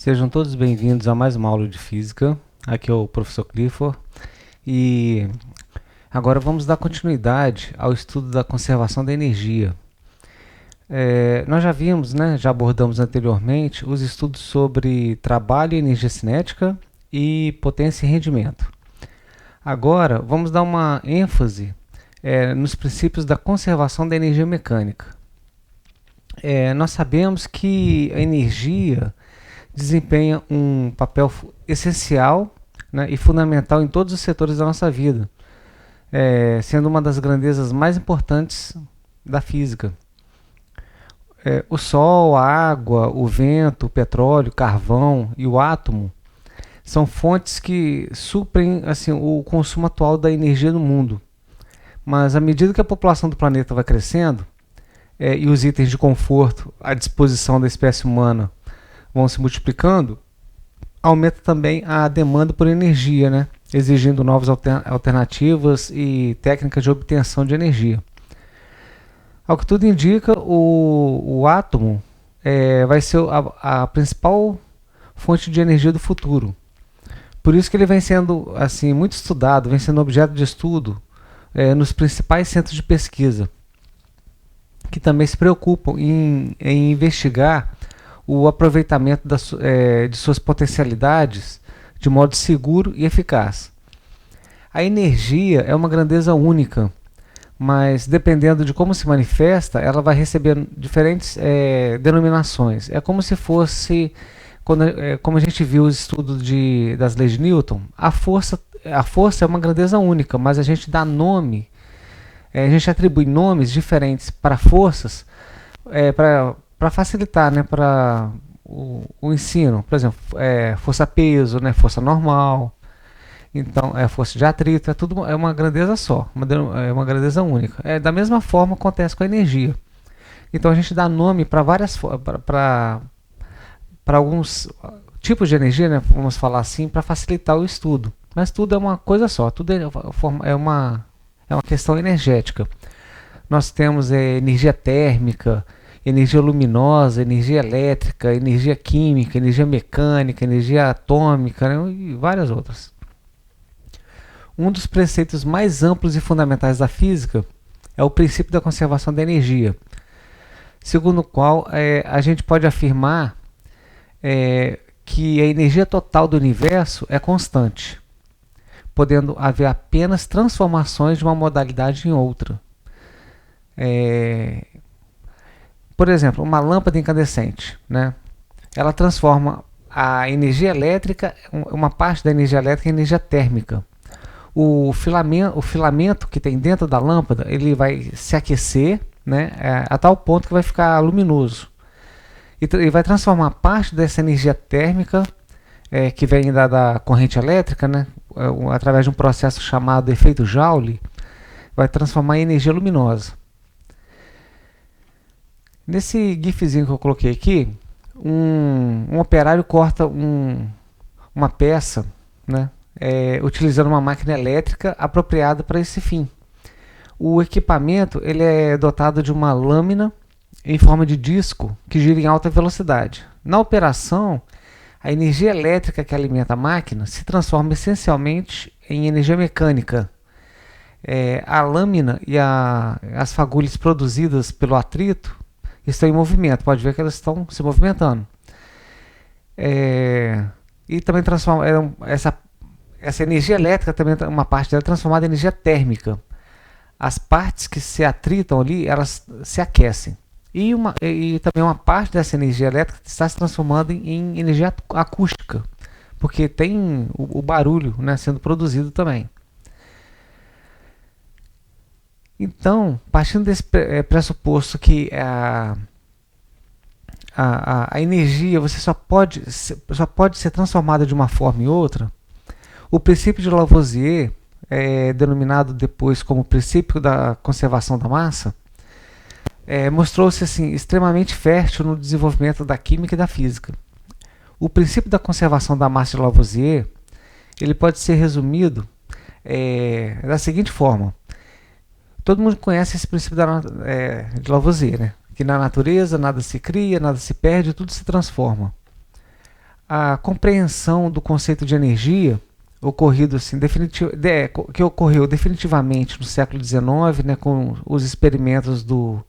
Sejam todos bem-vindos a mais uma aula de física. Aqui é o professor Clifford e agora vamos dar continuidade ao estudo da conservação da energia. Nós já vimos, já abordamos anteriormente os estudos sobre trabalho e energia cinética e potência e rendimento. Agora vamos dar uma ênfase nos princípios da conservação da energia mecânica. Nós sabemos que a energia desempenha um papel essencial, e fundamental em todos os setores da nossa vida, sendo uma das grandezas mais importantes da física. O Sol, a água, o vento, o petróleo, o carvão e o átomo são fontes que suprem o consumo atual da energia no mundo. Mas à medida que a população do planeta vai crescendo e os itens de conforto à disposição da espécie humana vão se multiplicando, aumenta também a demanda por energia, exigindo novas alternativas e técnicas de obtenção de energia. Ao que tudo indica, o átomo vai ser a principal fonte de energia do futuro. Por isso que ele vem sendo muito estudado, vem sendo objeto de estudo nos principais centros de pesquisa, que também se preocupam em investigar o aproveitamento de suas potencialidades de modo seguro e eficaz. A energia é uma grandeza única, mas dependendo de como se manifesta, ela vai receber diferentes denominações. É como se fosse, como a gente viu os estudos das leis de Newton, a força é uma grandeza única, mas a gente dá nome, a gente atribui nomes diferentes para forças, para facilitar, para o ensino. Por exemplo, força-peso, força normal. Então, força de atrito, é uma grandeza só, uma grandeza única. Da mesma forma acontece com a energia. Então a gente dá nome para alguns tipos de energia, vamos falar assim, para facilitar o estudo. Mas tudo é uma coisa só, tudo é uma questão energética. Nós temos energia térmica, energia luminosa, energia elétrica, energia química, energia mecânica, energia atômica, e várias outras. Um dos preceitos mais amplos e fundamentais da física é o princípio da conservação da energia, segundo o qual a gente pode afirmar que a energia total do universo é constante, podendo haver apenas transformações de uma modalidade em outra. Por exemplo, uma lâmpada incandescente, ela transforma a energia elétrica, uma parte da energia elétrica, em energia térmica. O filamento que tem dentro da lâmpada, ele vai se aquecer, a tal ponto que vai ficar luminoso. E vai transformar parte dessa energia térmica, que vem da corrente elétrica, através de um processo chamado efeito Joule, vai transformar em energia luminosa. Nesse gifzinho que eu coloquei aqui, um operário corta uma peça, utilizando uma máquina elétrica apropriada para esse fim. O equipamento ele é dotado de uma lâmina em forma de disco que gira em alta velocidade. Na operação, a energia elétrica que alimenta a máquina se transforma essencialmente em energia mecânica. A lâmina e as fagulhas produzidas pelo atrito estão em movimento, pode ver que elas estão se movimentando. E também transforma essa energia elétrica, também uma parte dela é transformada em energia térmica. As partes que se atritam ali, elas se aquecem. E também uma parte dessa energia elétrica está se transformando em energia acústica, porque tem o barulho sendo produzido também. Então, partindo desse pressuposto que a energia você só pode ser transformada de uma forma em outra, o princípio de Lavoisier, denominado depois como princípio da conservação da massa, mostrou-se extremamente fértil no desenvolvimento da química e da física. O princípio da conservação da massa de Lavoisier ele pode ser resumido da seguinte forma. Todo mundo conhece esse princípio de Lavoisier, que na natureza nada se cria, nada se perde, tudo se transforma. a compreensão do conceito de energia ocorrido assim, que ocorreu definitivamente no século XIX, né, com os experimentos do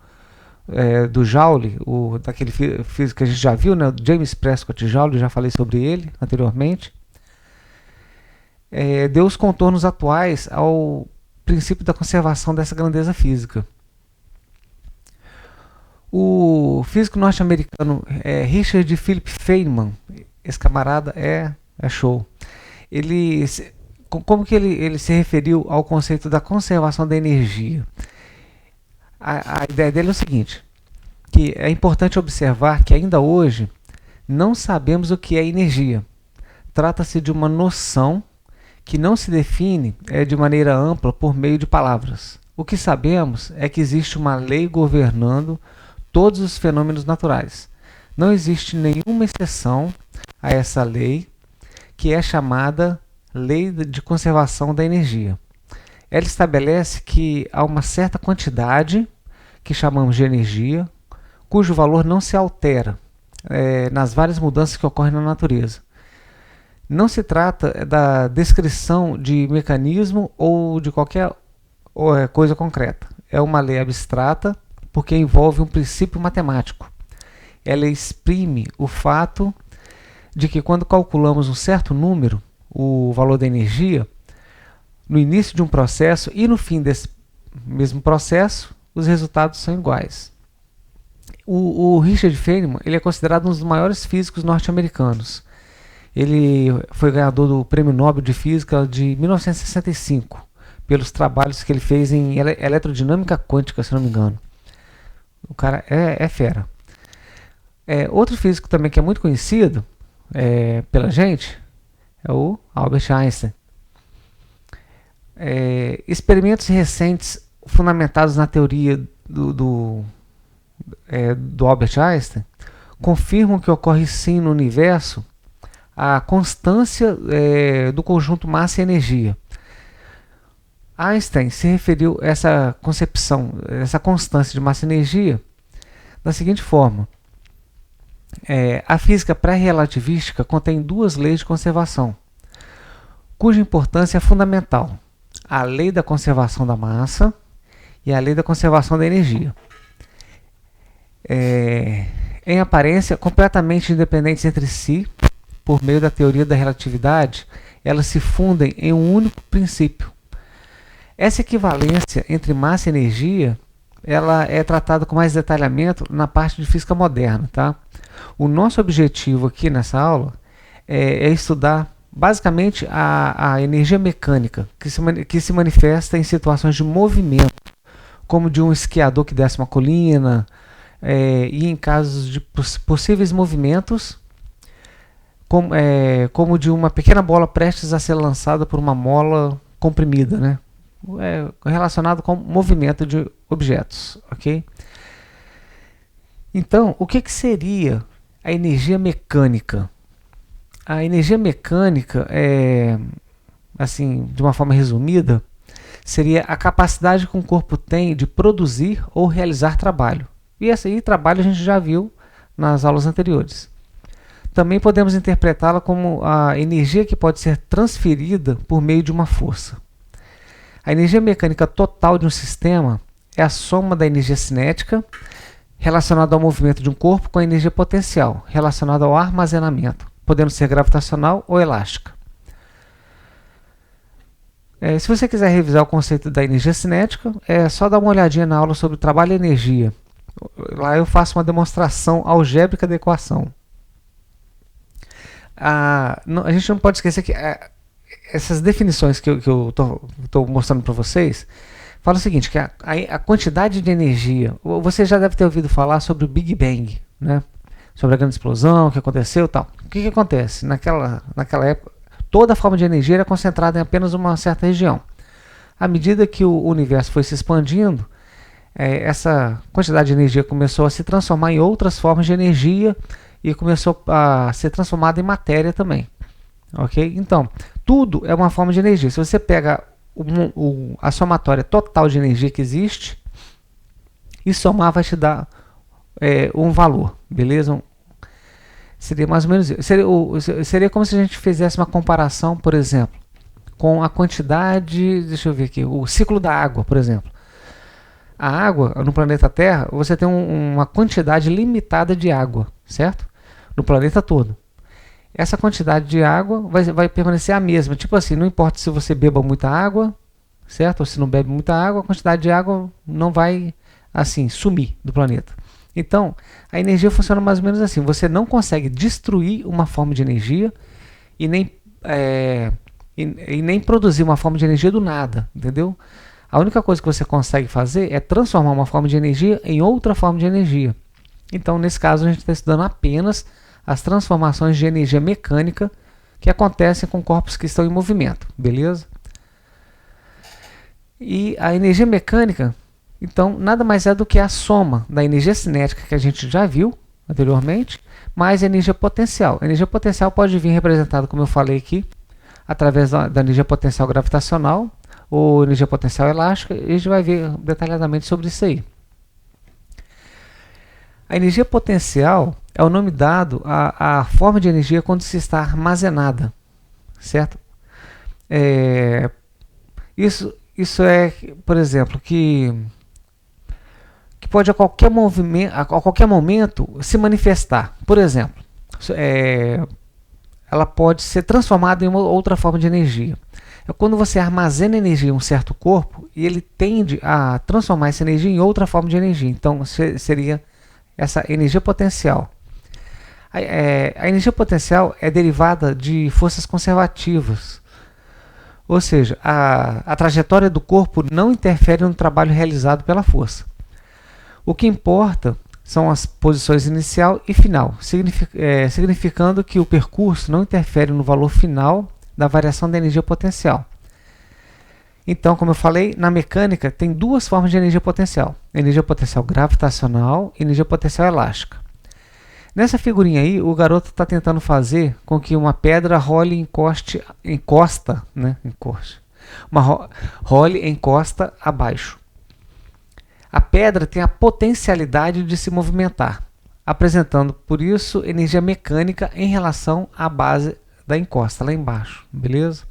Joule, daquele físico que a gente já viu, né, James Prescott Joule, já falei sobre ele anteriormente, deu os contornos atuais ao princípio da conservação dessa grandeza física. O físico norte-americano Richard Philip Feynman, esse camarada é show. Como que ele se referiu ao conceito da conservação da energia? A ideia dele é o seguinte, que é importante observar que ainda hoje não sabemos o que é energia. Trata-se de uma noção que não se define de maneira ampla por meio de palavras. O que sabemos é que existe uma lei governando todos os fenômenos naturais. Não existe nenhuma exceção a essa lei, que é chamada Lei de Conservação da Energia. Ela estabelece que há uma certa quantidade, que chamamos de energia, cujo valor não se altera nas várias mudanças que ocorrem na natureza. Não se trata da descrição de mecanismo ou de qualquer coisa concreta. É uma lei abstrata porque envolve um princípio matemático. Ela exprime o fato de que quando calculamos um certo número, o valor da energia, no início de um processo e no fim desse mesmo processo, os resultados são iguais. O Richard Feynman ele é considerado um dos maiores físicos norte-americanos. Ele foi ganhador do Prêmio Nobel de Física de 1965, pelos trabalhos que ele fez em eletrodinâmica quântica, se não me engano. O cara é fera. Outro físico também que é muito conhecido pela gente é o Albert Einstein. Experimentos recentes fundamentados na teoria do Albert Einstein confirmam que ocorre sim no universo a constância do conjunto massa e energia. Einstein se referiu a essa concepção, essa constância de massa e energia da seguinte forma: a física pré-relativística contém duas leis de conservação, cuja importância é fundamental: a lei da conservação da massa e a lei da conservação da energia. Em aparência, completamente independentes entre si, por meio da teoria da relatividade, elas se fundem em um único princípio. Essa equivalência entre massa e energia ela é tratada com mais detalhamento na parte de física moderna. Tá? O nosso objetivo aqui nessa aula é estudar basicamente a energia mecânica, que se manifesta em situações de movimento, como de um esquiador que desce uma colina, e em casos de possíveis movimentos, como de uma pequena bola prestes a ser lançada por uma mola comprimida, né? Relacionado com movimento de objetos, ok? Então, o que seria a energia mecânica? A energia mecânica, assim, de uma forma resumida, seria a capacidade que um corpo tem de produzir ou realizar trabalho. E esse aí, trabalho a gente já viu nas aulas anteriores. Também podemos interpretá-la como a energia que pode ser transferida por meio de uma força. A energia mecânica total de um sistema é a soma da energia cinética, relacionada ao movimento de um corpo, com a energia potencial, relacionada ao armazenamento, podendo ser gravitacional ou elástica. Se você quiser revisar o conceito da energia cinética, é só dar uma olhadinha na aula sobre trabalho e energia. Lá eu faço uma demonstração algébrica da equação. A gente não pode esquecer que essas definições que eu estou mostrando para vocês falam o seguinte, que a quantidade de energia, você já deve ter ouvido falar sobre o Big Bang, né? Sobre a grande explosão, o que aconteceu e tal. O que acontece? Naquela época, toda a forma de energia era concentrada em apenas uma certa região. À medida que o universo foi se expandindo, essa quantidade de energia começou a se transformar em outras formas de energia e começou a ser transformada em matéria também. Ok? Então, tudo é uma forma de energia. Se você pega a somatória total de energia que existe e somar, vai te dar um valor, beleza? Seria mais ou menos isso. Seria como se a gente fizesse uma comparação, por exemplo, com a quantidade, deixa eu ver aqui, o ciclo da água, por exemplo. A água, no planeta Terra, você tem uma quantidade limitada de água, certo? No planeta todo. Essa quantidade de água vai permanecer a mesma. Tipo assim, não importa se você beba muita água, certo? Ou se não bebe muita água, a quantidade de água não vai, assim, sumir do planeta. Então, a energia funciona mais ou menos assim. Você não consegue destruir uma forma de energia e nem produzir uma forma de energia do nada, entendeu? A única coisa que você consegue fazer é transformar uma forma de energia em outra forma de energia. Então, nesse caso, a gente está estudando apenas as transformações de energia mecânica que acontecem com corpos que estão em movimento, beleza? E a energia mecânica, então, nada mais é do que a soma da energia cinética que a gente já viu anteriormente, mais a energia potencial. A energia potencial pode vir representada, como eu falei aqui, através da energia potencial gravitacional ou energia potencial elástica, e a gente vai ver detalhadamente sobre isso aí. A energia potencial é o nome dado à forma de energia quando se está armazenada, certo? Isso é, por exemplo, que pode a qualquer momento se manifestar. Por exemplo, ela pode ser transformada em uma outra forma de energia. É quando você armazena energia em um certo corpo e ele tende a transformar essa energia em outra forma de energia. Então, seria essa energia potencial. A energia potencial é derivada de forças conservativas. Ou seja, a trajetória do corpo não interfere no trabalho realizado pela força. O que importa são as posições inicial e final, significando que o percurso não interfere no valor final da variação da energia potencial. Então, como eu falei, na mecânica tem duas formas de energia potencial: energia potencial gravitacional e energia potencial elástica. Nessa figurinha aí, o garoto está tentando fazer com que uma pedra role encosta abaixo. A pedra tem a potencialidade de se movimentar, apresentando, por isso, energia mecânica em relação à base da encosta, lá embaixo, beleza?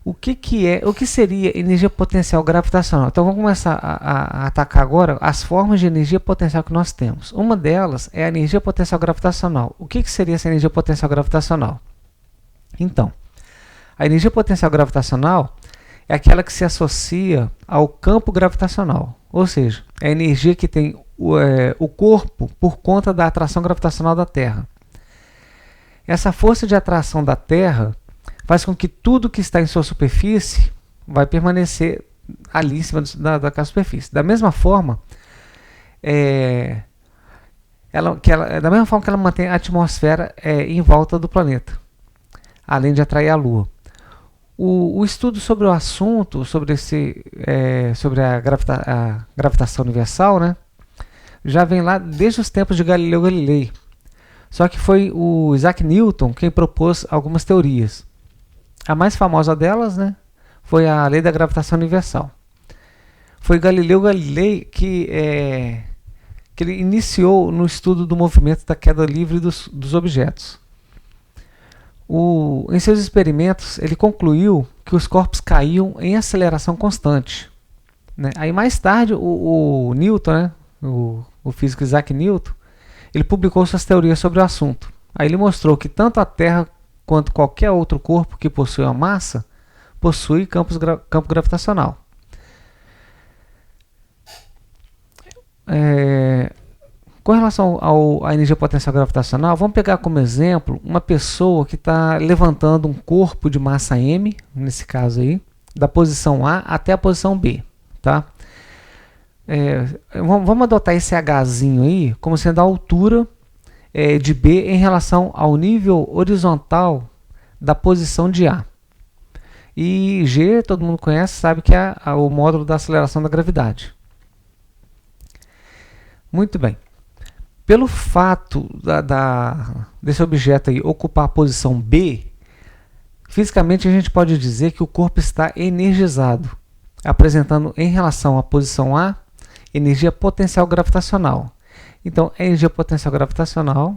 O que seria energia potencial gravitacional? Então vamos começar a atacar agora as formas de energia potencial que nós temos. Uma delas é a energia potencial gravitacional. O que seria essa energia potencial gravitacional? Então, a energia potencial gravitacional é aquela que se associa ao campo gravitacional, ou seja, é a energia que tem o corpo por conta da atração gravitacional da Terra. Essa força de atração da Terra faz com que tudo que está em sua superfície vai permanecer ali em cima da superfície. Da mesma forma, da mesma forma que ela mantém a atmosfera em volta do planeta, além de atrair a Lua. O estudo sobre o assunto, sobre a gravitação universal, né, já vem lá desde os tempos de Galileu Galilei. Só que foi o Isaac Newton quem propôs algumas teorias. A mais famosa delas, né, foi a lei da gravitação universal. Foi Galileu Galilei que ele iniciou no estudo do movimento da queda livre dos objetos. Em seus experimentos, ele concluiu que os corpos caíam em aceleração constante, né? Aí mais tarde, o Newton, né, o físico Isaac Newton, ele publicou suas teorias sobre o assunto. Aí ele mostrou que tanto a Terra quanto qualquer outro corpo que possui uma massa, possui campo gravitacional. Com relação à energia potencial gravitacional, vamos pegar como exemplo uma pessoa que está levantando um corpo de massa m, nesse caso aí, da posição A até a posição B. Tá? Vamos adotar esse Hzinho aí como sendo a altura de B em relação ao nível horizontal da posição de A. E G, todo mundo conhece, sabe que é o módulo da aceleração da gravidade. Muito bem. Pelo fato desse objeto aí ocupar a posição B, fisicamente a gente pode dizer que o corpo está energizado, apresentando em relação à posição A energia potencial gravitacional Então, é energia potencial gravitacional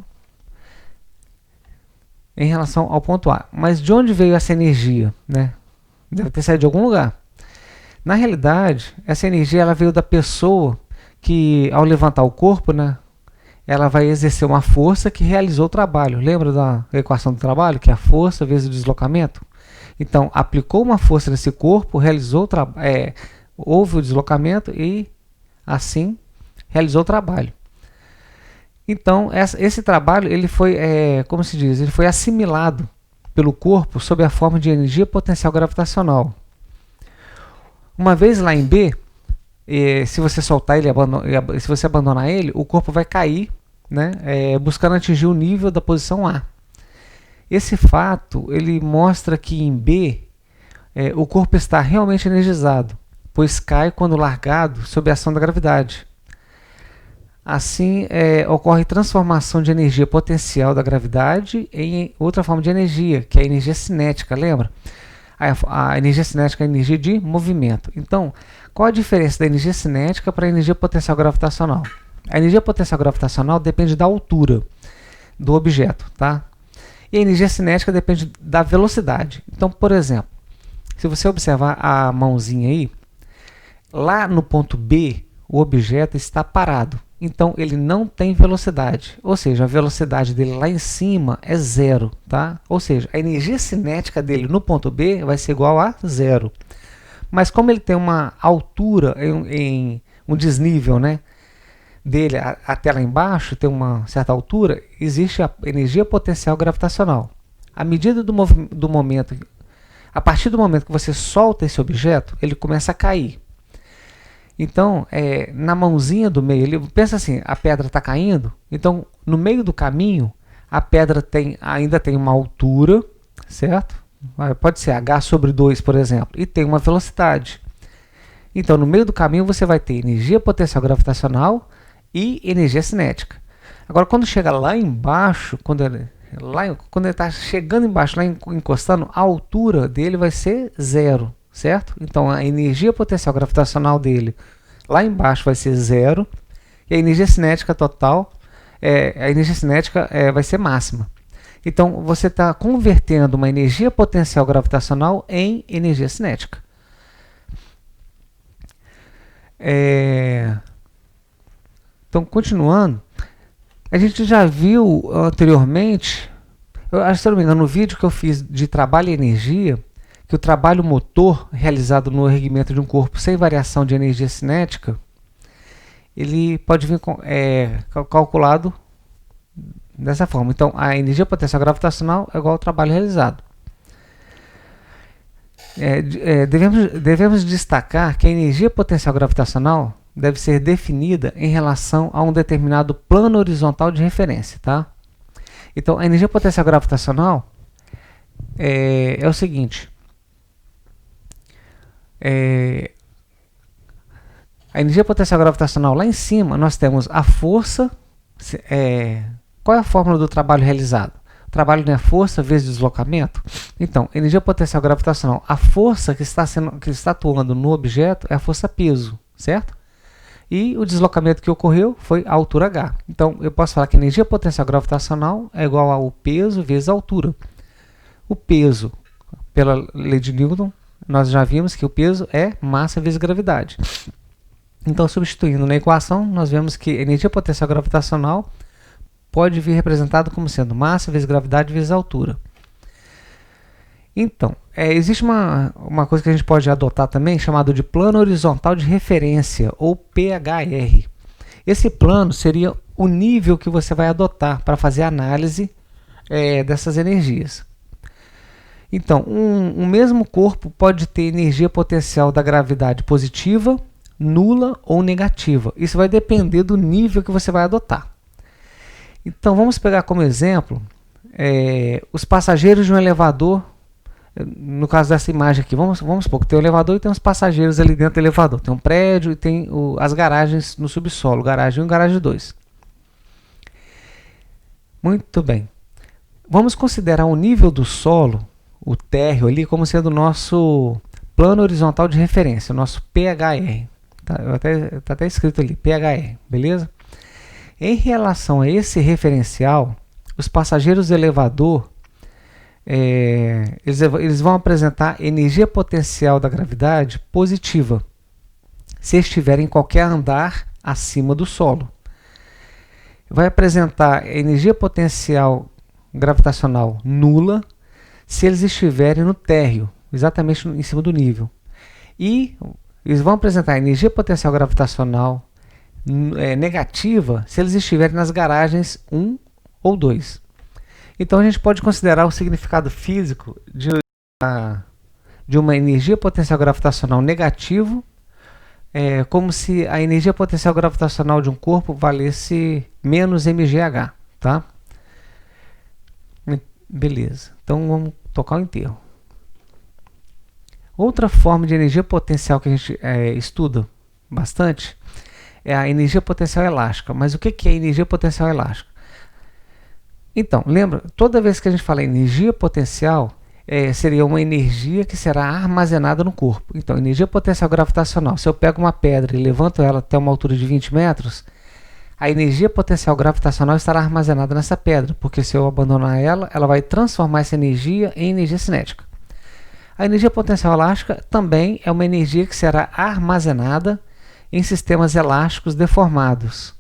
em relação ao ponto A. Mas de onde veio essa energia, né? Deve ter saído de algum lugar. Na realidade, essa energia ela veio da pessoa que, ao levantar o corpo, né, ela vai exercer uma força que realizou o trabalho. Lembra da equação do trabalho? Que é a força vezes o deslocamento? Então, aplicou uma força nesse corpo, houve o deslocamento e, assim, realizou o trabalho. Então, esse trabalho, ele foi, como se diz, ele foi assimilado pelo corpo sob a forma de energia potencial gravitacional. Uma vez lá em B, se você soltar ele, se você abandonar ele, o corpo vai cair, né, buscando atingir o nível da posição A. Esse fato ele mostra que em B o corpo está realmente energizado, pois cai quando largado sob a ação da gravidade. Assim, ocorre transformação de energia potencial da gravidade em outra forma de energia, que é a energia cinética, lembra? A energia cinética é a energia de movimento. Então, qual a diferença da energia cinética para a energia potencial gravitacional? A energia potencial gravitacional depende da altura do objeto, tá? E a energia cinética depende da velocidade. Então, por exemplo, se você observar a mãozinha aí, lá no ponto B, o objeto está parado. Então, ele não tem velocidade. Ou seja, a velocidade dele lá em cima é zero, tá? Ou seja, a energia cinética dele no ponto B vai ser igual a zero. Mas como ele tem uma altura, em um desnível, né, dele até lá embaixo, tem uma certa altura, existe a energia potencial gravitacional. À medida do momento, a partir do momento que você solta esse objeto, ele começa a cair. Então, na mãozinha do meio, ele pensa assim, a pedra está caindo, então no meio do caminho, a pedra ainda tem uma altura, certo? Pode ser h sobre 2, por exemplo, e tem uma velocidade. Então, no meio do caminho, você vai ter energia potencial gravitacional e energia cinética. Agora, quando chega lá embaixo, quando ele está chegando embaixo, lá encostando, a altura dele vai ser zero, certo? Então, a energia potencial gravitacional dele lá embaixo vai ser zero e a energia cinética total, vai ser máxima. Então, você está convertendo uma energia potencial gravitacional em energia cinética. Então, continuando, a gente já viu anteriormente, eu acho, se não me engano, no vídeo que eu fiz de trabalho e energia, que o trabalho motor realizado no erguimento de um corpo sem variação de energia cinética, ele pode vir calculado dessa forma. Então, a energia potencial gravitacional é igual ao trabalho realizado. Devemos destacar que a energia potencial gravitacional deve ser definida em relação a um determinado plano horizontal de referência, tá? Então, a energia potencial gravitacional é o seguinte. A energia potencial gravitacional lá em cima, nós temos a força. Qual é a fórmula do trabalho realizado? O trabalho não é força vezes deslocamento? Então, energia potencial gravitacional, a força que está atuando no objeto é a força peso, certo? E o deslocamento que ocorreu foi a altura h. Então, eu posso falar que a energia potencial gravitacional é igual ao peso vezes a altura. O peso, pela lei de Newton, nós já vimos que o peso é massa vezes gravidade. Então, substituindo na equação, nós vemos que a energia potencial gravitacional pode vir representado como sendo massa vezes gravidade vezes altura. Então, existe uma coisa que a gente pode adotar também, chamado de plano horizontal de referência, ou PHR. Esse plano seria o nível que você vai adotar para fazer a análise dessas energias. Então, um mesmo corpo pode ter energia potencial da gravidade positiva, nula ou negativa. Isso vai depender do nível que você vai adotar. Então, vamos pegar como exemplo os passageiros de um elevador. No caso dessa imagem aqui, vamos supor que tem um elevador e tem uns passageiros ali dentro do elevador. Tem um prédio e tem as garagens no subsolo, garagem 1 e garagem 2. Muito bem. Vamos considerar o nível do solo, o térreo ali, como sendo o nosso plano horizontal de referência, o nosso PHR. Tá até escrito ali, PHR, beleza? Em relação a esse referencial, os passageiros do elevador eles vão apresentar energia potencial da gravidade positiva se estiverem em qualquer andar acima do solo. Vai apresentar energia potencial gravitacional nula se eles estiverem no térreo, exatamente em cima do nível. E eles vão apresentar energia potencial gravitacional negativa se eles estiverem nas garagens 1 ou 2. Então a gente pode considerar o significado físico de uma energia potencial gravitacional negativo como se a energia potencial gravitacional de um corpo valesse menos mgh, tá? Beleza, então vamos tocar o enterro. Outra forma de energia potencial que a gente estuda bastante é a energia potencial elástica. Mas o que é energia potencial elástica? Então, lembra, toda vez que a gente fala energia potencial, seria uma energia que será armazenada no corpo. Então, energia potencial gravitacional. Se eu pego uma pedra e levanto ela até uma altura de 20 metros, a energia potencial gravitacional estará armazenada nessa pedra, porque se eu abandonar ela, ela vai transformar essa energia em energia cinética. A energia potencial elástica também é uma energia que será armazenada em sistemas elásticos deformados.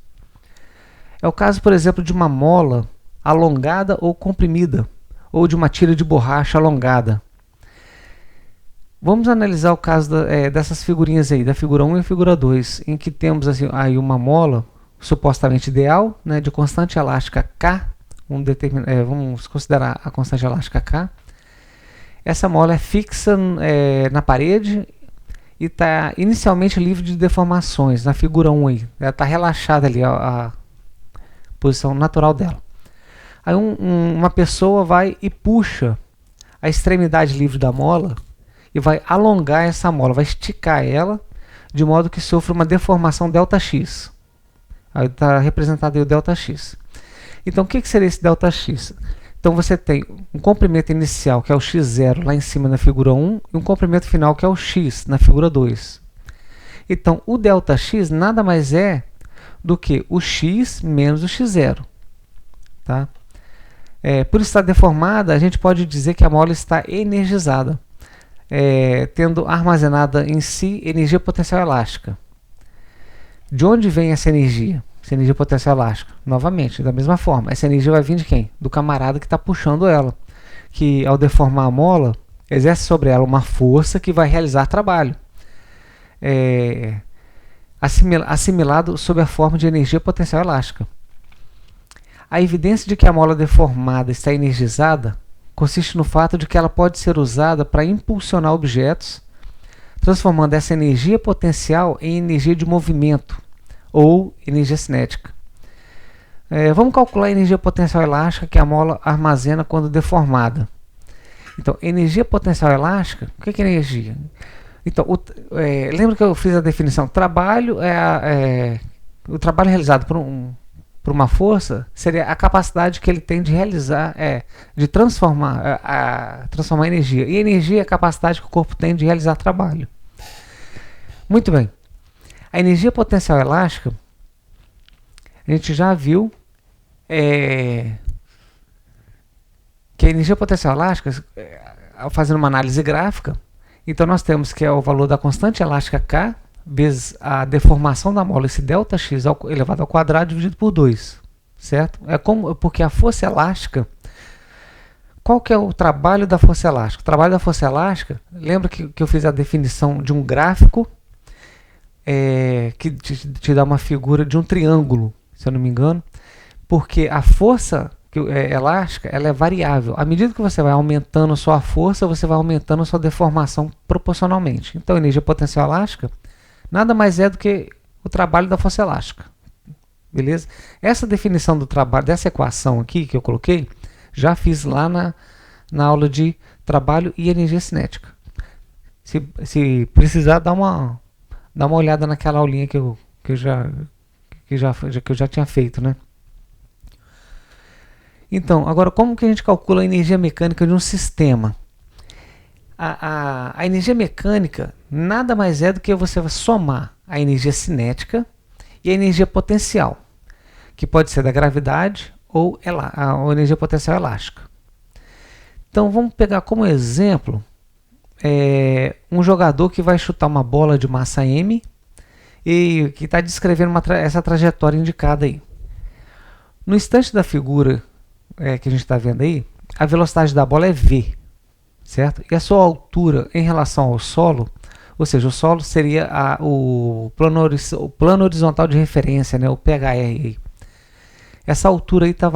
É o caso, por exemplo, de uma mola alongada ou comprimida, ou de uma tira de borracha alongada. Vamos analisar o caso dessas figurinhas aí, da figura 1 e a figura 2, em que temos assim, aí uma mola supostamente ideal, né, de constante elástica K, vamos considerar a constante elástica K. Essa mola é fixa na parede e está inicialmente livre de deformações, na figura 1 aí. Ela está relaxada ali, a posição natural dela. Aí uma pessoa vai e puxa a extremidade livre da mola e vai alongar essa mola, vai esticar ela de modo que sofra uma deformação ΔX. Aí está representado aí o ΔX. Então o que seria esse ΔX? Então você tem um comprimento inicial, que é o x0 lá em cima na figura 1, e um comprimento final, que é o x na figura 2. Então o ΔX nada mais é do que o x menos o x0. Tá? Por estar deformada, a gente pode dizer que a mola está energizada, tendo armazenada em si energia potencial elástica. De onde vem essa energia? Essa energia potencial elástica? Novamente, da mesma forma. Essa energia vai vir de quem? Do camarada que está puxando ela. Que ao deformar a mola, exerce sobre ela uma força que vai realizar trabalho. Assimilado sob a forma de energia potencial elástica. A evidência de que a mola deformada está energizada consiste no fato de que ela pode ser usada para impulsionar objetos, transformando essa energia potencial em energia de movimento, ou energia cinética. Vamos calcular a energia potencial elástica que a mola armazena quando deformada. Então, energia potencial elástica, o que é energia? Então, lembra que eu fiz a definição? Trabalho o trabalho realizado por uma força seria a capacidade que ele tem de realizar, de transformar energia. E energia é a capacidade que o corpo tem de realizar trabalho. Muito bem. A energia potencial elástica, a gente já viu que a energia potencial elástica, fazendo uma análise gráfica, então nós temos que é o valor da constante elástica K vezes a deformação da mola, esse ΔX elevado ao quadrado dividido por 2, certo? Porque a força elástica, qual que é o trabalho da força elástica? O trabalho da força elástica, lembra que eu fiz a definição de um gráfico que te dá uma figura de um triângulo, se eu não me engano, porque a força elástica ela é variável. À medida que você vai aumentando a sua força, você vai aumentando a sua deformação proporcionalmente. Então, a energia potencial elástica nada mais é do que o trabalho da força elástica. Beleza? Essa definição do trabalho, dessa equação aqui que eu coloquei, já fiz lá na aula de trabalho e energia cinética. Se precisar, dá uma olhada naquela aulinha que eu já tinha feito, né? Então, agora como que a gente calcula a energia mecânica de um sistema? A energia mecânica nada mais é do que você somar a energia cinética e a energia potencial, que pode ser da gravidade ou a energia potencial elástica. Então vamos pegar como exemplo um jogador que vai chutar uma bola de massa m e que está descrevendo essa trajetória indicada aí. No instante da figura que a gente está vendo aí, a velocidade da bola é v, certo? E a sua altura em relação ao solo, ou seja, o solo seria o plano horizontal de referência, né, o PHR aí. Essa altura aí está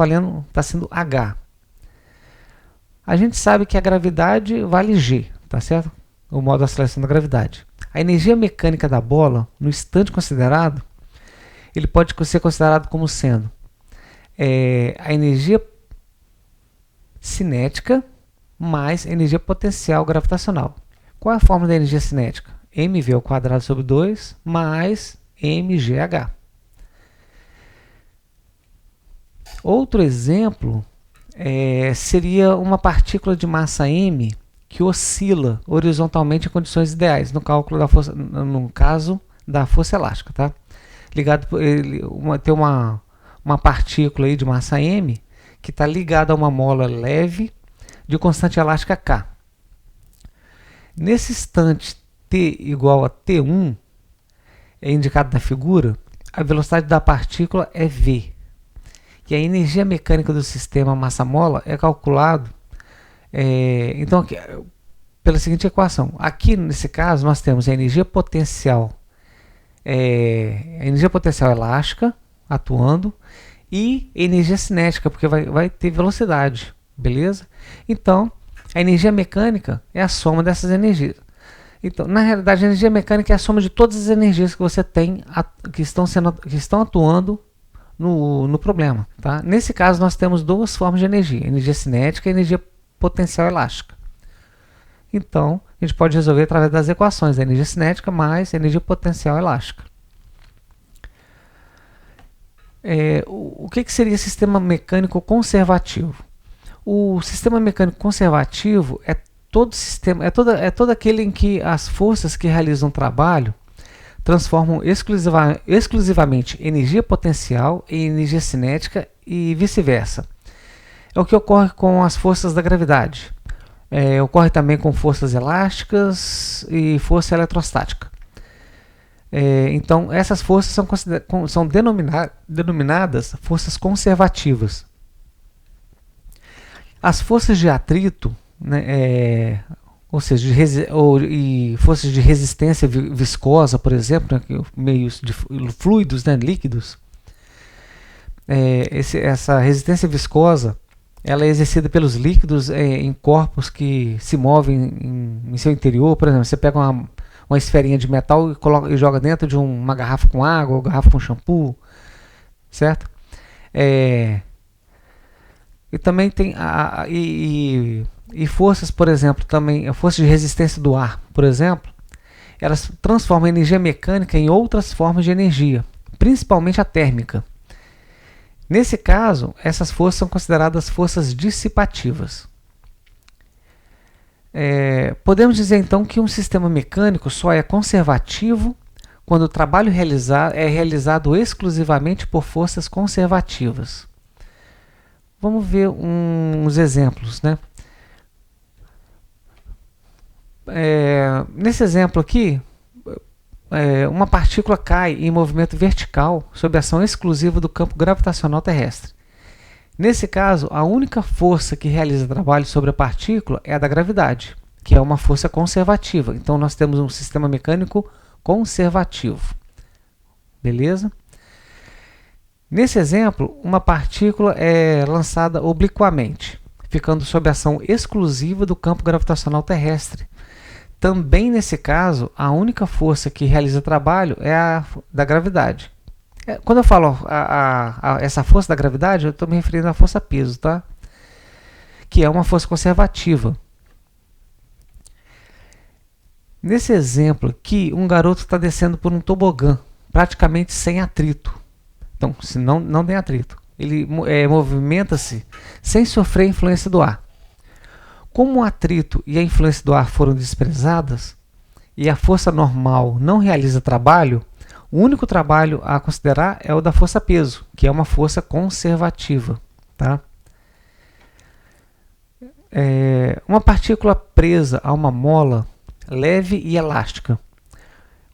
sendo h. A gente sabe que a gravidade vale g, tá certo? O modo de aceleração da gravidade. A energia mecânica da bola, no instante considerado, ele pode ser considerado como sendo a energia cinética mais energia potencial gravitacional. Qual é a fórmula da energia cinética? mv ao quadrado sobre 2 mais mgh. Outro exemplo seria uma partícula de massa m que oscila horizontalmente em condições ideais, no caso da força elástica, tá? Tem uma partícula aí de massa m que está ligada a uma mola leve de constante elástica k. Nesse instante t igual a t1, indicado na figura, a velocidade da partícula é v. E a energia mecânica do sistema massa-mola é calculado então, pela seguinte equação. Aqui, nesse caso, nós temos a energia potencial elástica atuando e energia cinética, porque vai ter velocidade, beleza? Então, a energia mecânica é a soma dessas energias. Então, na realidade, a energia mecânica é a soma de todas as energias que você tem que estão atuando no problema, tá? Nesse caso, nós temos duas formas de energia cinética e energia potencial elástica. Então, a gente pode resolver através das equações da energia cinética mais energia potencial elástica. O que seria sistema mecânico conservativo? O sistema mecânico conservativo é todo aquele em que as forças que realizam o trabalho transformam exclusivamente energia potencial em energia cinética e vice-versa. É o que ocorre com as forças da gravidade. Ocorre também com forças elásticas e força eletrostática. Então, essas forças são denominadas forças conservativas. As forças de atrito, né, ou seja, e forças de resistência viscosa, por exemplo, né, meios de fluidos, né, líquidos, essa resistência viscosa ela é exercida pelos líquidos em corpos que se movem em seu interior. Por exemplo, você pega uma esferinha de metal e joga dentro de uma garrafa com água ou garrafa com shampoo, certo? E também tem forças, por exemplo, também forças de resistência do ar, por exemplo, elas transformam a energia mecânica em outras formas de energia, principalmente a térmica. Nesse caso, essas forças são consideradas forças dissipativas. Podemos dizer então que um sistema mecânico só é conservativo quando o trabalho é realizado exclusivamente por forças conservativas. Vamos ver uns exemplos, né? Nesse exemplo aqui, uma partícula cai em movimento vertical sob ação exclusiva do campo gravitacional terrestre. Nesse caso, a única força que realiza trabalho sobre a partícula é a da gravidade, que é uma força conservativa. Então, nós temos um sistema mecânico conservativo. Beleza? Nesse exemplo, uma partícula é lançada obliquamente, ficando sob ação exclusiva do campo gravitacional terrestre. Também nesse caso, a única força que realiza trabalho é a da gravidade. Quando eu falo essa força da gravidade, eu estou me referindo à força peso, tá? Que é uma força conservativa. Nesse exemplo aqui, um garoto está descendo por um tobogã, praticamente sem atrito. Então, se não tem atrito, ele movimenta-se sem sofrer a influência do ar. Como o atrito e a influência do ar foram desprezadas e a força normal não realiza trabalho, O único trabalho a considerar é o da força-peso, que é uma força conservativa. Tá? Uma partícula presa a uma mola leve e elástica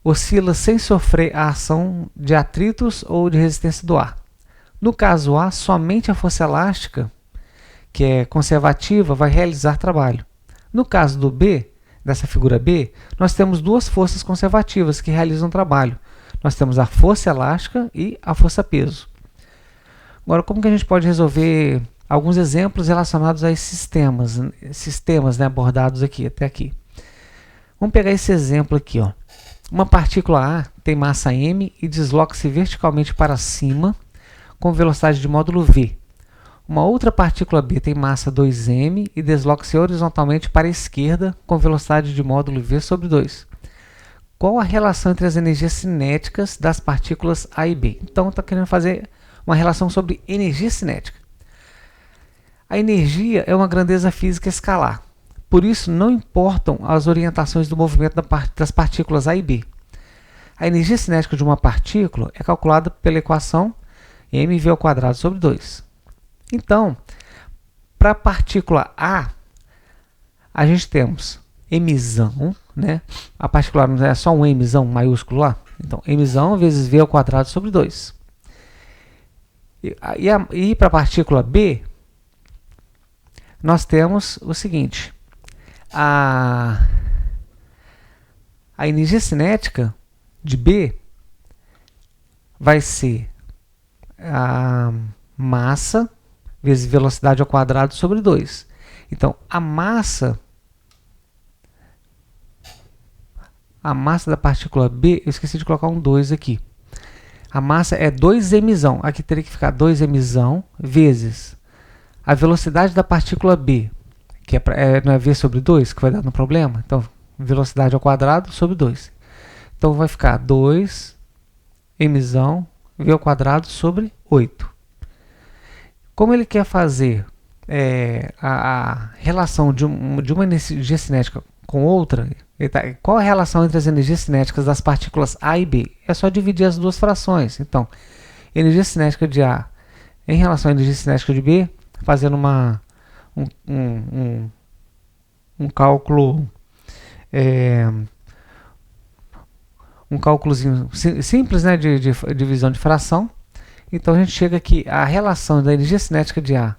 oscila sem sofrer a ação de atritos ou de resistência do ar. No caso A, somente a força elástica, que é conservativa, vai realizar trabalho. No caso do B, dessa figura B, nós temos duas forças conservativas que realizam trabalho. Nós temos a força elástica e a força-peso. Agora, como que a gente pode resolver alguns exemplos relacionados a esses sistemas, né, abordados aqui, até aqui? Vamos pegar esse exemplo aqui. Ó. Uma partícula A tem massa m e desloca-se verticalmente para cima com velocidade de módulo v. Uma outra partícula B tem massa 2m e desloca-se horizontalmente para a esquerda com velocidade de módulo v sobre 2. Qual a relação entre as energias cinéticas das partículas A e B? Então, está querendo fazer uma relação sobre energia cinética. A energia é uma grandeza física escalar. Por isso, não importam as orientações do movimento das partículas A e B. A energia cinética de uma partícula é calculada pela equação mv² sobre 2. Então, para a partícula A, a gente temos mzão, né? A partícula não é só um mzão maiúsculo lá. Então, mzão vezes v² sobre 2. E para a partícula B, nós temos o seguinte. A energia cinética de B vai ser a massa vezes velocidade ao quadrado sobre 2. Então, a massa da partícula B, eu esqueci de colocar um 2 aqui. A massa é 2mzão. Aqui teria que ficar 2mzão vezes a velocidade da partícula B, que não é v sobre 2, que vai dar no problema. Então, velocidade ao quadrado sobre 2. Então, vai ficar 2mzão v² sobre 8. Como ele quer fazer a relação de uma energia cinética com outra, qual a relação entre as energias cinéticas das partículas A e B? É só dividir as duas frações. Então, energia cinética de A em relação à energia cinética de B, fazendo um cálculo, um cálculozinho simples, né, de divisão de fração. Então, a gente chega aqui, a relação da energia cinética de A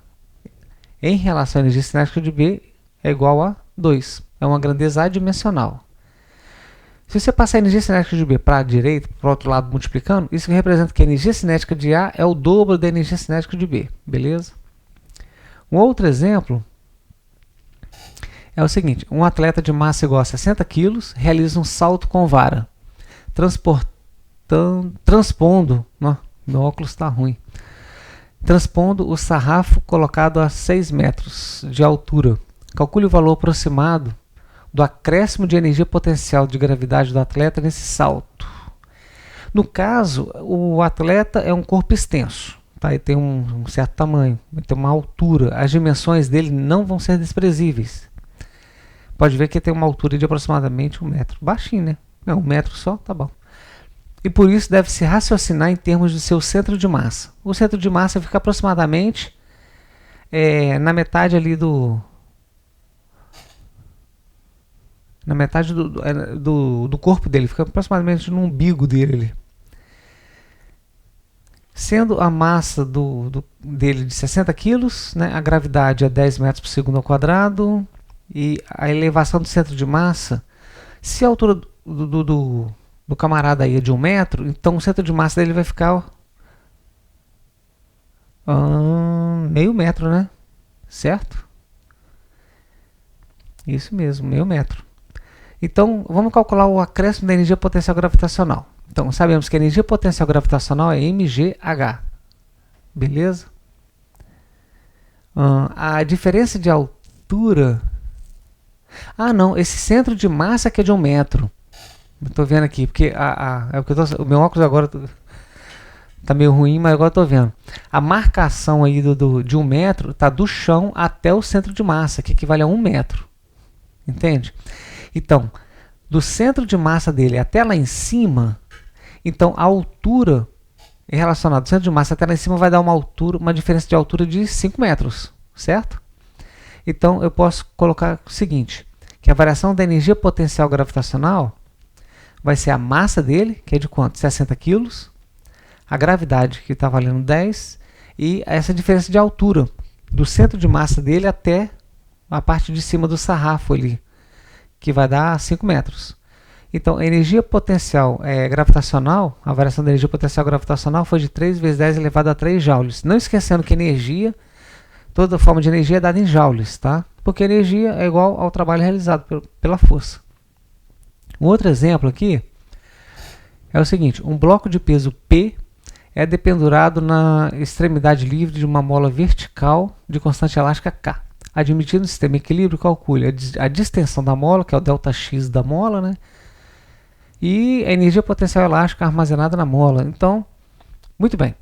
em relação à energia cinética de B é igual a 2. É uma grandeza adimensional. Se você passar a energia cinética de B para a direita, para o outro lado multiplicando, isso representa que a energia cinética de A é o dobro da energia cinética de B. Beleza? Um outro exemplo é o seguinte. Um atleta de massa igual a 60 kg realiza um salto com vara, transpondo... Não, meu óculos está ruim. Transpondo o sarrafo colocado a 6 metros de altura. Calcule o valor aproximado do acréscimo de energia potencial de gravidade do atleta nesse salto. No caso, o atleta é um corpo extenso, tá? Ele tem um certo tamanho, ele tem uma altura. As dimensões dele não vão ser desprezíveis. Pode ver que ele tem uma altura de aproximadamente 1 metro. Baixinho, né? É 1 metro só, tá bom. E por isso deve-se raciocinar em termos de seu centro de massa. O centro de massa fica aproximadamente na metade ali na metade do corpo dele, fica aproximadamente no umbigo dele ali. Sendo a massa dele de 60 kg, né, a gravidade é 10 metros por segundo ao quadrado, e a elevação do centro de massa, se a altura do camarada aí é de 1 metro, então o centro de massa dele vai ficar meio metro, né? Certo? Isso mesmo, meio metro. Então, vamos calcular o acréscimo da energia potencial gravitacional. Então, sabemos que a energia potencial gravitacional é mgh. Beleza? A diferença de altura... Ah, não, esse centro de massa que é de 1 metro. Estou vendo aqui, porque o meu óculos agora está meio ruim, mas agora estou vendo. A marcação aí de 1 metro está do chão até o centro de massa, que equivale a 1 metro. Entende? Então, do centro de massa dele até lá em cima, Então a altura relacionada ao centro de massa até lá em cima vai dar uma diferença de altura de 5 metros, certo? Então eu posso colocar o seguinte, que a variação da energia potencial gravitacional vai ser a massa dele, que é de quanto? 60 quilos, a gravidade, que está valendo 10, e essa diferença de altura do centro de massa dele até a parte de cima do sarrafo ali, que vai dar 5 metros. Então, a energia potencial gravitacional, a variação da energia potencial gravitacional foi de 3 vezes 10 elevado a 3 joules. Não esquecendo que energia, toda forma de energia é dada em joules, tá? Porque energia é igual ao trabalho realizado pela força. Um outro exemplo aqui é o seguinte, um bloco de peso P é dependurado na extremidade livre de uma mola vertical de constante elástica K. Admitindo o sistema equilíbrio, calcule a distensão da mola, que é o ΔX da mola, né? E a energia potencial elástica armazenada na mola. Então, muito bem.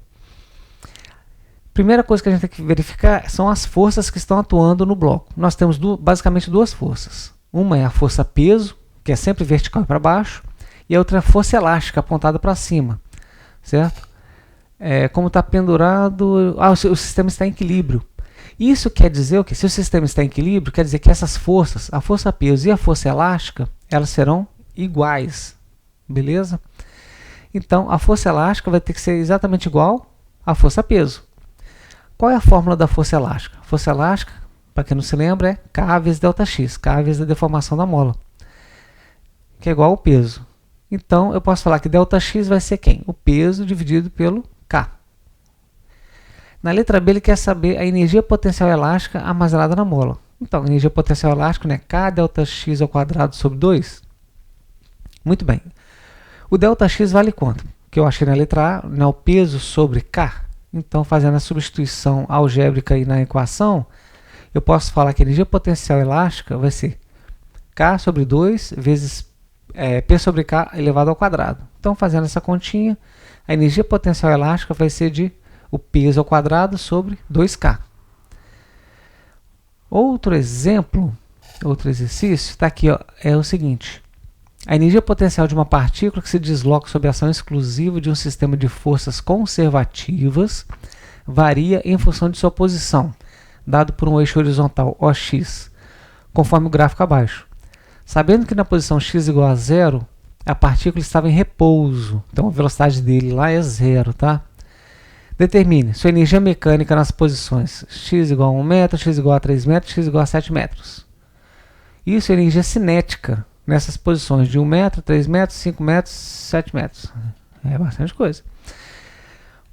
Primeira coisa que a gente tem que verificar são as forças que estão atuando no bloco. Nós temos basicamente duas forças. Uma é a força peso, que é sempre vertical para baixo, e a outra é a força elástica, apontada para cima, certo? Como está pendurado, o sistema está em equilíbrio. Isso quer dizer o que? Se o sistema está em equilíbrio, quer dizer que essas forças, a força peso e a força elástica, elas serão iguais, beleza? Então, a força elástica vai ter que ser exatamente igual à força peso. Qual é a fórmula da força elástica? A força elástica, para quem não se lembra, é K vezes ΔX, K vezes a deformação da mola, que é igual ao peso. Então, eu posso falar que ΔX vai ser quem? O peso dividido pelo K. Na letra B, ele quer saber a energia potencial elástica armazenada na mola. Então, a energia potencial elástica, né? K ΔX ao quadrado sobre 2. Muito bem. O ΔX vale quanto? Que eu achei na letra A, né? O peso sobre K. Então, fazendo a substituição algébrica aí na equação, eu posso falar que a energia potencial elástica vai ser K sobre 2 vezes P sobre K elevado ao quadrado. Então, fazendo essa continha, a energia potencial elástica vai ser de o peso ao quadrado sobre 2K. Outro exemplo, outro exercício, está aqui, ó, é o seguinte. A energia potencial de uma partícula que se desloca sob a ação exclusiva de um sistema de forças conservativas varia em função de sua posição, dado por um eixo horizontal OX, conforme o gráfico abaixo. Sabendo que na posição x igual a 0, a partícula estava em repouso, então a velocidade dele lá é 0, tá? Determine sua energia mecânica nas posições x igual a 1 metro, x igual a 3 metros, x igual a 7 metros. Isso é energia cinética nessas posições de 1 metro, 3 metros, 5 metros, 7 metros. É bastante coisa.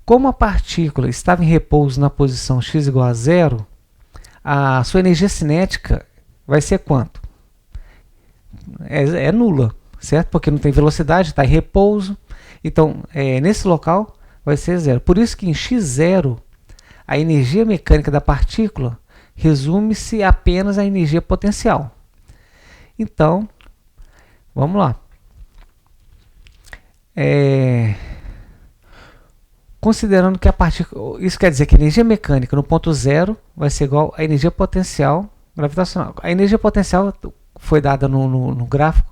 Como a partícula estava em repouso na posição x igual a 0, a sua energia cinética vai ser quanto? É nula, certo? Porque não tem velocidade, está em repouso. Então, nesse local vai ser 0. Por isso que em x0, a energia mecânica da partícula resume-se apenas à energia potencial. Então, vamos lá. Considerando que a partícula... Isso quer dizer que a energia mecânica no ponto 0 vai ser igual à energia potencial gravitacional. A energia potencial foi dada no gráfico.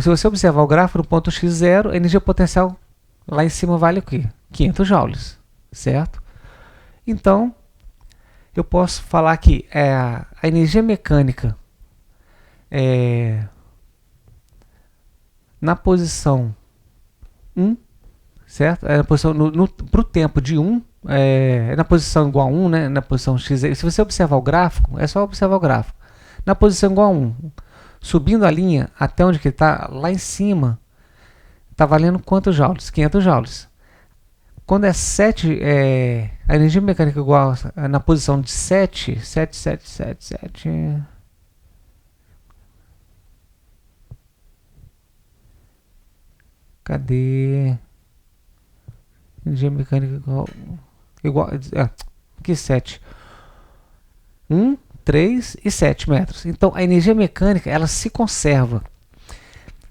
Se você observar o gráfico no ponto x0, a energia potencial lá em cima vale o quê? 500 joules, certo? Então, eu posso falar que a energia mecânica na posição 1, certo? Na posição, para o tempo de 1, na posição igual a 1, né? Na posição x. Se você observar o gráfico, é só observar o gráfico. Na posição igual a 1, subindo a linha até onde que está, lá em cima, está valendo quantos joules? 500 joules. Quando é 7, a energia mecânica igual na posição de 7. Cadê? Energia mecânica igual que 7. 1, 3 e 7 metros. Então, a energia mecânica, ela se conserva.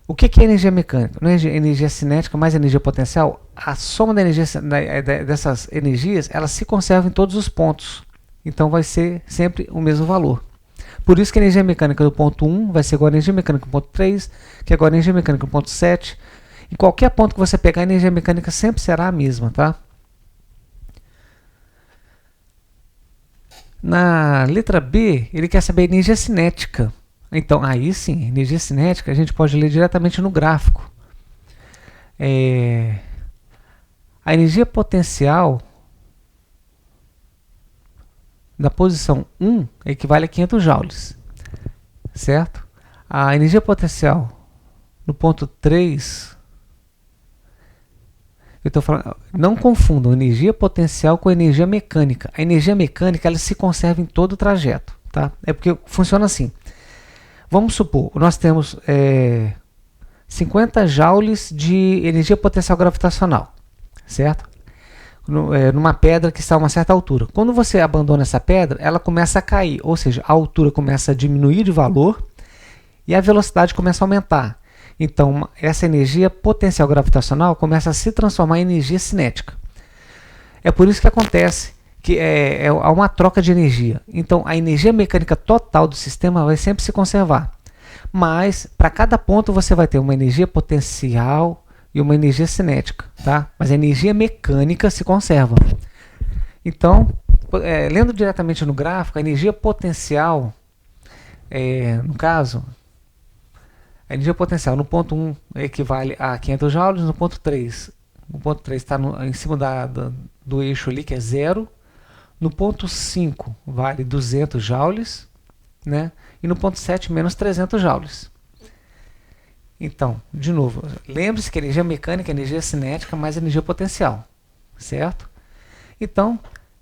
O que é energia mecânica? Não é energia cinética mais energia potencial? A soma da energia, dessas energias, ela se conserva em todos os pontos. Então, vai ser sempre o mesmo valor. Por isso que a energia mecânica do ponto 1 vai ser igual a energia mecânica do ponto 3, que é igual a energia mecânica do ponto 7. Em qualquer ponto que você pegar, a energia mecânica sempre será a mesma, tá? Na letra B, ele quer saber a energia cinética. Então, aí sim, energia cinética a gente pode ler diretamente no gráfico. A energia potencial da posição 1 equivale a 500 joules, certo? A energia potencial no ponto 3, eu estou falando, não confundam energia potencial com energia mecânica. A energia mecânica ela se conserva em todo o trajeto, tá? É porque funciona assim. Vamos supor, nós temos 50 joules de energia potencial gravitacional, certo? Numa pedra que está a uma certa altura. Quando você abandona essa pedra, ela começa a cair, ou seja, a altura começa a diminuir de valor e a velocidade começa a aumentar. Então, essa energia potencial gravitacional começa a se transformar em energia cinética. É por isso que acontece que há uma troca de energia. Então, a energia mecânica total do sistema vai sempre se conservar. Mas, para cada ponto, você vai ter uma energia potencial e uma energia cinética, tá? Mas a energia mecânica se conserva. Então, lendo diretamente no gráfico, a energia potencial, no caso, a energia potencial no ponto 1 equivale a 500 joules, no ponto 3. O ponto 3 está em cima do eixo ali, que é 0. No ponto 5 vale 200 joules, né? E no ponto 7 menos 300 joules. Então, de novo, lembre-se que a energia mecânica é energia cinética mais energia potencial, certo? Então,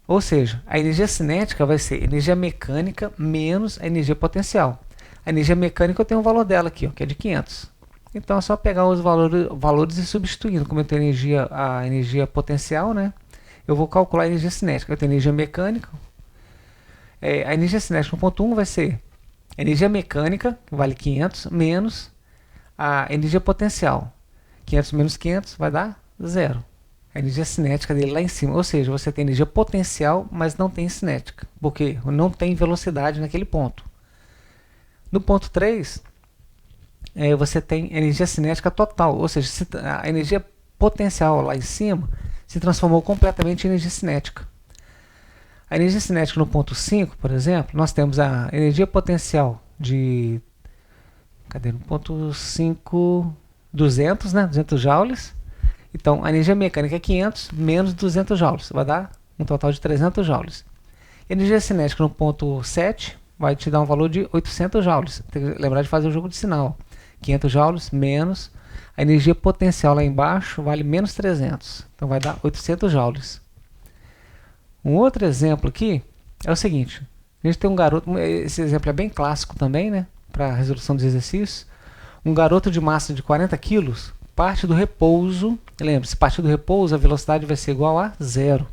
ou seja, a energia cinética vai ser energia mecânica menos a energia potencial. A energia mecânica eu tenho o valor dela aqui, ó, que é de 500. Então é só pegar os valores e substituindo. Como eu tenho a energia potencial, né? Eu vou calcular a energia cinética. Eu tenho energia mecânica. A energia cinética no ponto 1 vai ser a energia mecânica, que vale 500, menos a energia potencial. 500 menos 500 vai dar 0. A energia cinética dele lá em cima. Ou seja, você tem energia potencial, mas não tem cinética. Porque não tem velocidade naquele ponto. No ponto 3, você tem energia cinética total, ou seja, a energia potencial lá em cima se transformou completamente em energia cinética. A energia cinética no ponto 5, por exemplo, nós temos a energia potencial de... Cadê? No ponto 5, 200, né? 200 joules. Então, a energia mecânica é 500 menos 200 joules, vai dar um total de 300 joules. Energia cinética no ponto 7 vai te dar um valor de 800 joules. Tem que lembrar de fazer o jogo de sinal. 500 joules menos a energia potencial lá embaixo vale menos 300. Então vai dar 800 joules. Um outro exemplo aqui é o seguinte. A gente tem um garoto, esse exemplo é bem clássico também, né? Para a resolução dos exercícios. Um garoto de massa de 40 kg parte do repouso. Lembre-se, parte do repouso a velocidade vai ser igual a 0.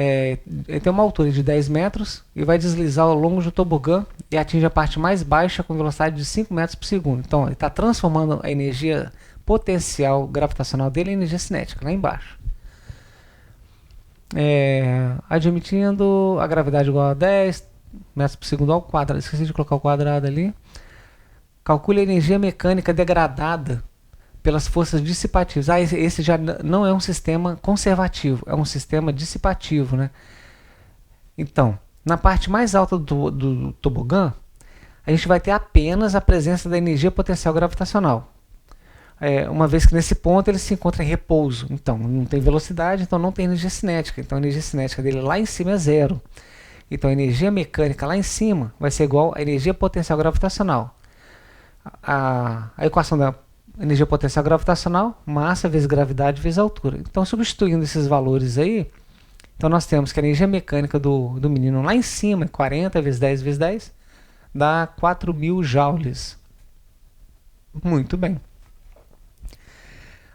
Ele tem uma altura de 10 metros e vai deslizar ao longo do tobogã e atinge a parte mais baixa com velocidade de 5 metros por segundo. Então, ele está transformando a energia potencial gravitacional dele em energia cinética, lá embaixo. Admitindo a gravidade igual a 10 metros por segundo ao quadrado. Esqueci de colocar o quadrado ali. Calcule a energia mecânica degradada pelas forças dissipativas. Esse já não é um sistema conservativo, é um sistema dissipativo, né? Então, na parte mais alta do tobogã, a gente vai ter apenas a presença da energia potencial gravitacional. Uma vez que nesse ponto ele se encontra em repouso. Então, não tem velocidade, então não tem energia cinética. Então, a energia cinética dele lá em cima é 0. Então, a energia mecânica lá em cima vai ser igual à energia potencial gravitacional. A equação da energia potencial gravitacional, massa vezes gravidade vezes altura. Então, substituindo esses valores aí, então nós temos que a energia mecânica do menino lá em cima, 40 vezes 10 vezes 10, dá 4.000 joules. Muito bem.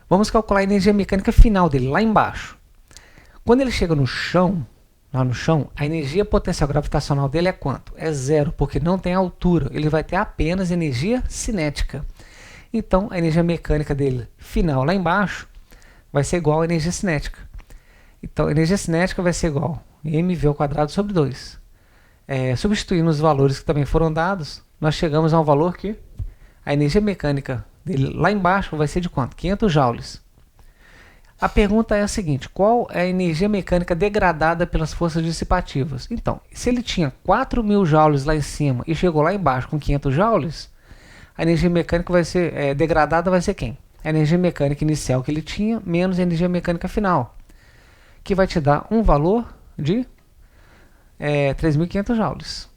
Vamos calcular a energia mecânica final dele, lá embaixo. Quando ele chega no chão, lá no chão, a energia potencial gravitacional dele é quanto? É 0, porque não tem altura. Ele vai ter apenas energia cinética. Então, a energia mecânica dele final lá embaixo vai ser igual à energia cinética. Então, a energia cinética vai ser igual a mv ao quadrado sobre 2. Substituindo os valores que também foram dados, nós chegamos a um valor que a energia mecânica dele lá embaixo vai ser de quanto? 500 joules. A pergunta é a seguinte: qual é a energia mecânica degradada pelas forças dissipativas? Então, se ele tinha 4.000 joules lá em cima e chegou lá embaixo com 500 joules, a energia mecânica vai ser degradada vai ser quem? A energia mecânica inicial que ele tinha menos a energia mecânica final, que vai te dar um valor de 3.500 joules.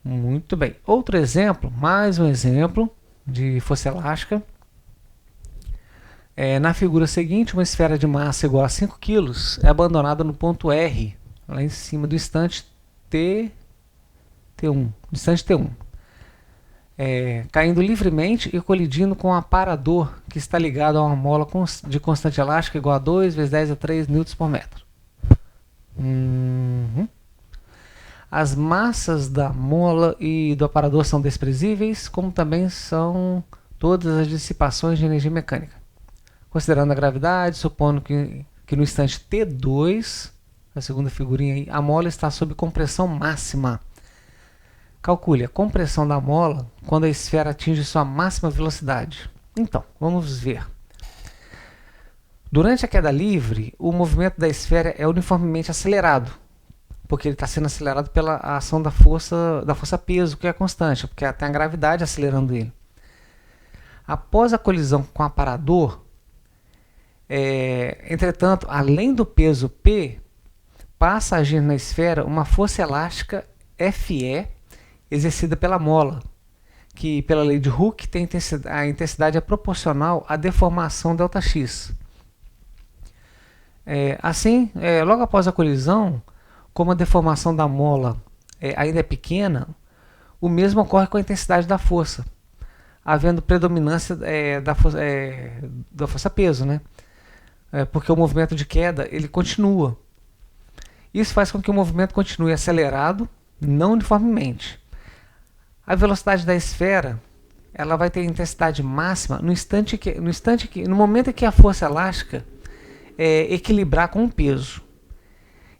Muito bem. Outro exemplo, mais um exemplo de força elástica. Na figura seguinte, uma esfera de massa igual a 5 kg é abandonada no ponto R, lá em cima do instante T1, caindo livremente e colidindo com um aparador que está ligado a uma mola de constante elástica igual a 2 vezes 10 a 3 Nm por metro. As massas da mola e do aparador são desprezíveis, como também são todas as dissipações de energia mecânica. Considerando a gravidade, supondo que no instante T2, a segunda figurinha aí, a mola está sob compressão máxima. Calcule a compressão da mola quando a esfera atinge sua máxima velocidade. Então, vamos ver. Durante a queda livre, o movimento da esfera é uniformemente acelerado, porque ele está sendo acelerado pela ação da força peso, que é constante, porque tem a gravidade acelerando ele. Após a colisão com o aparador, entretanto, além do peso P, passa a agir na esfera uma força elástica Fe exercida pela mola, que pela lei de Hooke a intensidade é proporcional à deformação ΔX. Assim, logo após a colisão, como a deformação da mola ainda é pequena, o mesmo ocorre com a intensidade da força, havendo predominância da força-peso, né? Porque o movimento de queda ele continua. Isso faz com que o movimento continue acelerado, não uniformemente. A velocidade da esfera ela vai ter intensidade máxima no momento em que a força elástica equilibrar com o peso.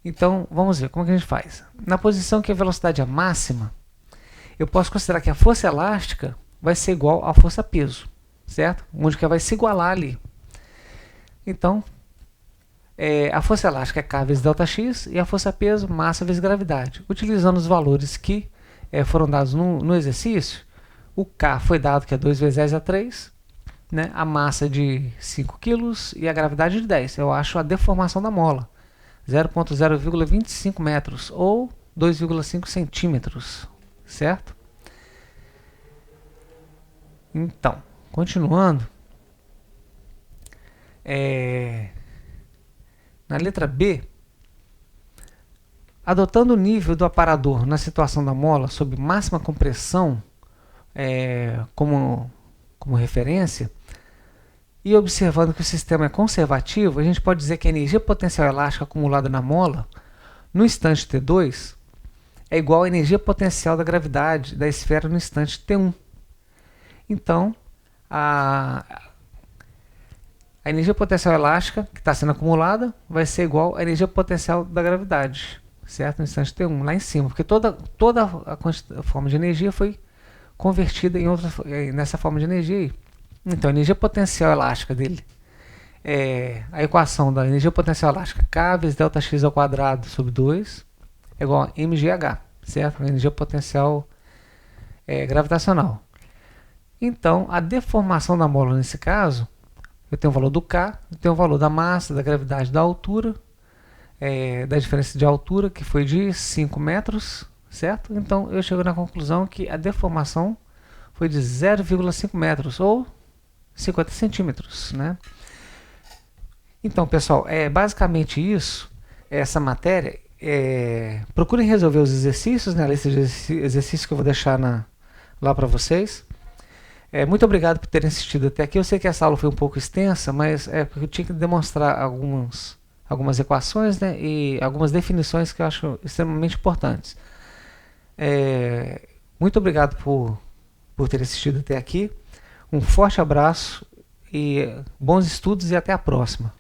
Então, vamos ver como que a gente faz. Na posição que a velocidade é máxima, eu posso considerar que a força elástica vai ser igual à força peso, certo? Onde que ela vai se igualar ali. Então, a força elástica é K vezes ΔX e a força peso, massa vezes gravidade. Utilizando os valores que foram dados no exercício, o K foi dado que é 2 vezes 10 a 3, né? A massa de 5 kg e a gravidade de 10. Eu acho a deformação da mola, 0,25 metros ou 2,5 centímetros, certo? Então, continuando. Na letra B, adotando o nível do aparador na situação da mola sob máxima compressão como referência, e observando que o sistema é conservativo, a gente pode dizer que a energia potencial elástica acumulada na mola no instante T2 é igual à energia potencial da gravidade da esfera no instante T1. Então, a energia potencial elástica que está sendo acumulada vai ser igual à energia potencial da gravidade, certo? No instante T1, lá em cima, porque toda a forma de energia foi convertida nessa forma de energia aí. Então, a energia potencial elástica dele a equação da energia potencial elástica K vezes ΔX ao quadrado sobre 2 é igual a mgh, certo? A energia potencial gravitacional. Então, a deformação da mola nesse caso, eu tenho o valor do K, eu tenho o valor da massa, da gravidade, da altura, da diferença de altura, que foi de 5 metros, certo? Então, eu chego na conclusão que a deformação foi de 0,5 metros, ou 50 centímetros, né? Então, pessoal, é basicamente isso, essa matéria. Procurem resolver os exercícios, né? A lista de exercícios que eu vou deixar lá para vocês. Muito obrigado por terem assistido até aqui. Eu sei que essa aula foi um pouco extensa, mas porque eu tinha que demonstrar algumas equações, né? E algumas definições que eu acho extremamente importantes. Muito obrigado por ter assistido até aqui. Um forte abraço e bons estudos e até a próxima.